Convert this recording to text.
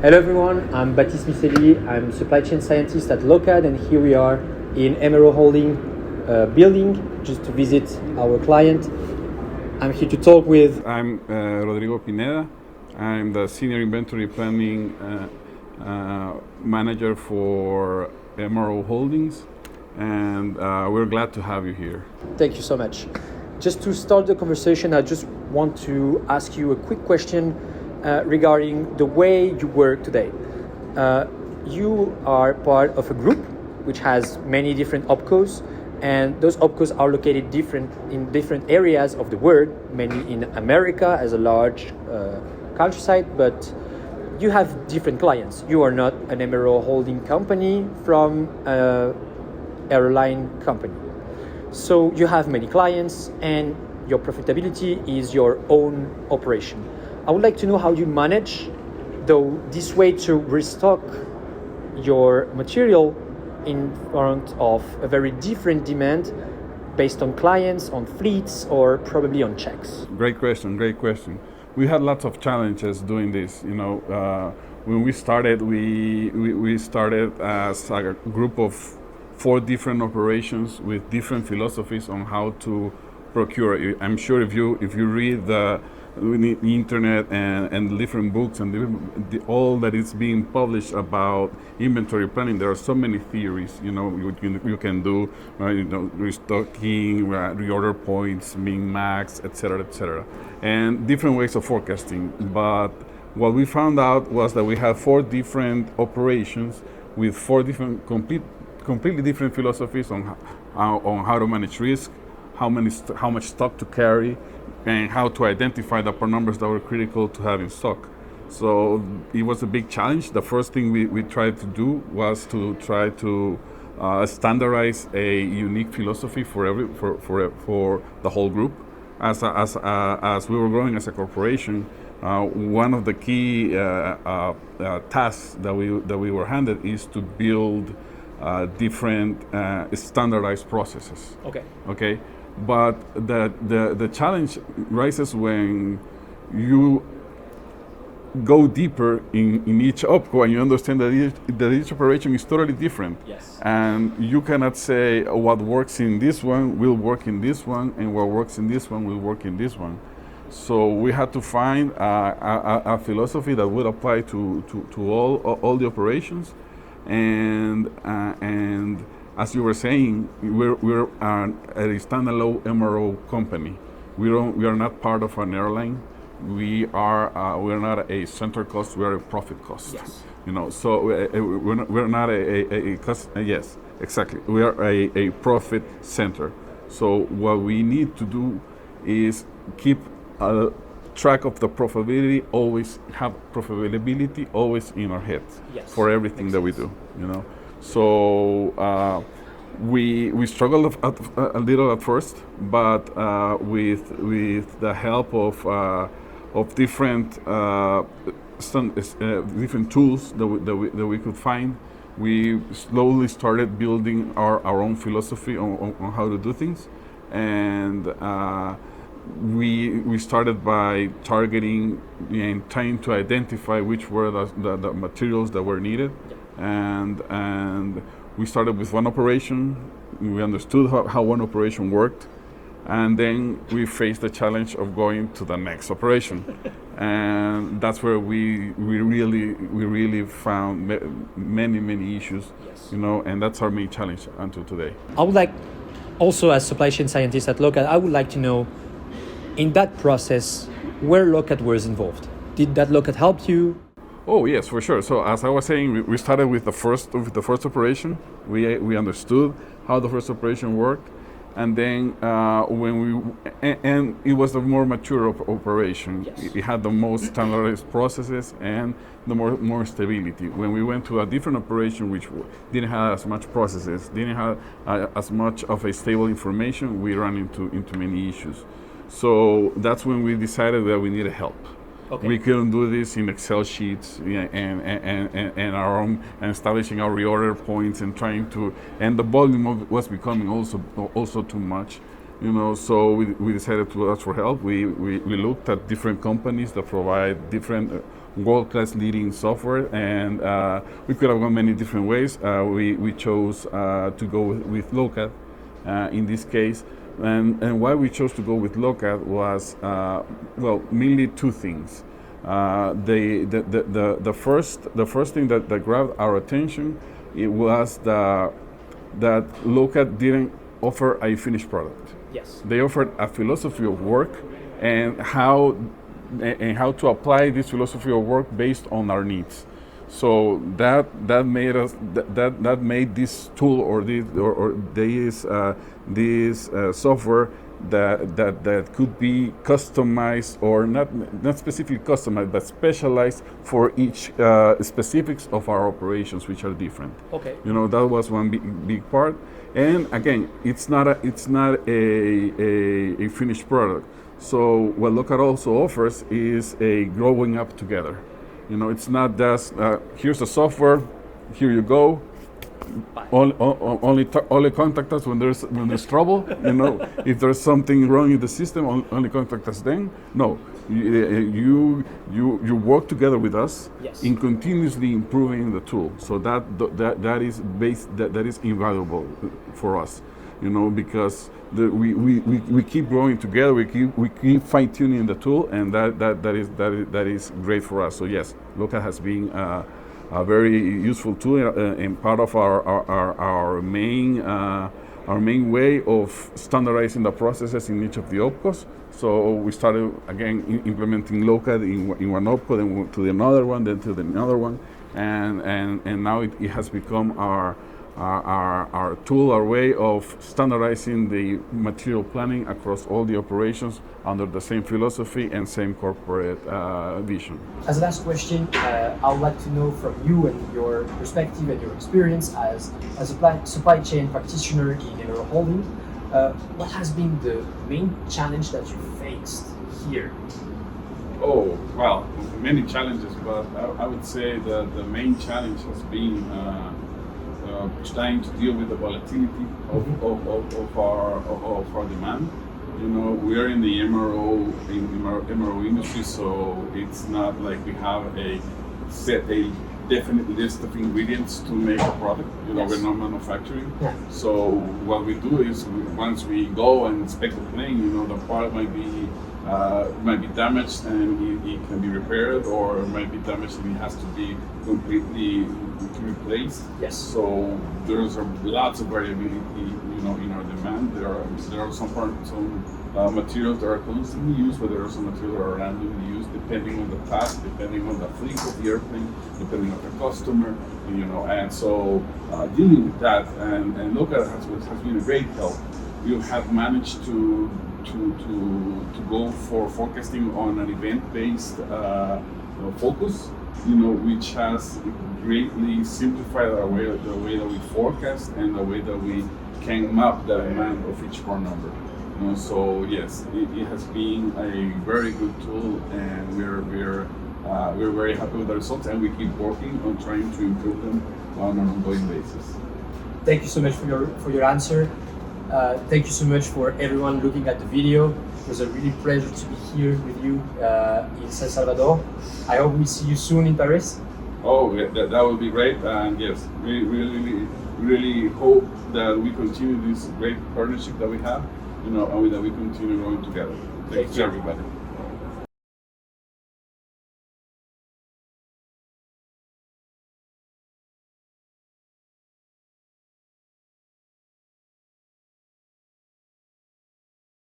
Hello everyone, I'm Baptiste Miceli. I'm supply chain scientist at Lokad, and here we are in MRO Holdings building just to visit our client. I'm here to talk with... I'm Rodrigo Pineda. I'm the senior inventory planning manager for MRO Holdings, and we're glad to have you here. Thank you so much. Just to start the conversation, I just want to ask you a quick question regarding the way you work today. You are part of a group which has many different opcos, and those opcos are located in different areas of the world, mainly in America as a large countryside, but you have different clients. You are not an MRO holding company from an airline company. So you have many clients and your profitability is your own operation. I would like to know how you manage, though, this way to restock your material in front of a very different demand based on clients, on fleets, or probably on checks. Great question. We had lots of challenges doing this. When we started, we started as a group of 4 different operations with different philosophies on how to procure. I'm sure if you read the internet and different books and all that is being published about inventory planning, there are so many theories. You can do restocking, reorder points, min max, etc., and different ways of forecasting. But what we found out was that we have 4 different operations with 4 different completely different philosophies on how to manage risk, how much stock to carry, and how to identify the part numbers that were critical to have in stock. So it was a big challenge. The first thing we tried to do was to try to standardize a unique philosophy for the whole group. As we were growing as a corporation, one of the key tasks that we were handed is to build different standardized processes. Okay. But the challenge rises when you go deeper in each opco and you understand that each operation is totally different. Yes. And you cannot say what works in this one will work in this one, and what works in this one will work in this one. So we had to find a philosophy that would apply to all the operations, and as you were saying, we're a standalone MRO company. We are not part of an airline. We're not a center cost. We are a profit cost. Yes. So we're not a cost. Yes, exactly. We are a profit center. So what we need to do is keep track of the profitability. Always have profitability always in our heads. Yes. For everything that we do. So we struggled a little at first, but with the help of different different tools that we could find, we slowly started building our own philosophy on how to do things, and we started by targeting and trying to identify which were the materials that were needed. And we started with one operation. We understood how one operation worked, and then we faced the challenge of going to the next operation, and that's where we really found many issues. Yes. And that's our main challenge until today. I would like, also as supply chain scientist at Lokad, I would like to know, in that process, where Lokad was involved. Did that Lokad help you? Oh yes, for sure. So as I was saying, we started with the first operation. We understood how the first operation worked, and then and it was the more mature operation. Yes. It had the most standardized processes and the more stability. When we went to a different operation, which didn't have as much processes, didn't have as much of a stable information, we ran into many issues. So that's when we decided that we needed help. Okay. We couldn't do this in Excel sheets and our own, and establishing our reorder points and trying to, and the volume was becoming also too much. So we decided to ask for help. We looked at different companies that provide different world-class leading software, and we could have gone many different ways. We chose to go with Lokad in this case. And why we chose to go with Lokad was, mainly two things. The first thing that grabbed our attention, it was that Lokad didn't offer a finished product. Yes. They offered a philosophy of work and how to apply this philosophy of work based on our needs. So that made this tool or this software that could be customized, or not specifically customized, but specialized for each specifics of our operations, which are different. Okay. That was one big part. And again, it's not a finished product. So what Lokad also offers is a growing up together. It's not just here's the software, here you go. Only contact us when there's trouble. If there's something wrong in the system, only contact us then. No, you work together with us. Yes. In continuously improving the tool. So that is invaluable for us. Because we keep growing together. We keep fine tuning the tool, and that is great for us. So yes, Lokad has been a very useful tool and part of our main way of standardizing the processes in each of the opcos. So we started again implementing Lokad in one opco, then to another one, then to another one, and now it has become our tool, our way of standardizing the material planning across all the operations under the same philosophy and same corporate vision. As a last question, I would like to know from you and your perspective and your experience as a supply chain practitioner in MRO Holdings, what has been the main challenge that you faced here? Oh, well, many challenges, but I would say that the main challenge has been trying to deal with the volatility of our demand. We are in the MRO industry, so it's not like we have a definite list of ingredients to make a product. Yes. We're not manufacturing. Yeah. So what we do is once we go and inspect the plane, the part might be damaged and it can be repaired, or it might be damaged and it has to be completely replaced. Yes. So there's lots of variability, in our demand. There are some materials that are constantly used, but there are some materials that are randomly used depending on the task, depending on the fleet of the airplane, depending on the customer, and so dealing with that and Lokad has been a great help. You have managed to go for forecasting on an event-based focus, which has greatly simplified the way that we forecast and the way that we can map the demand of each part number. So yes, it has been a very good tool, and we're very happy with the results, and we keep working on trying to improve them on an ongoing basis. Thank you so much for your answer. Thank you so much for everyone looking at the video. It was a really pleasure to be here with you in San Salvador. I hope we see you soon in Paris. Oh, that would be great. And yes, we really hope that we continue this great partnership that we have, and that we continue growing together. Thanks to everybody.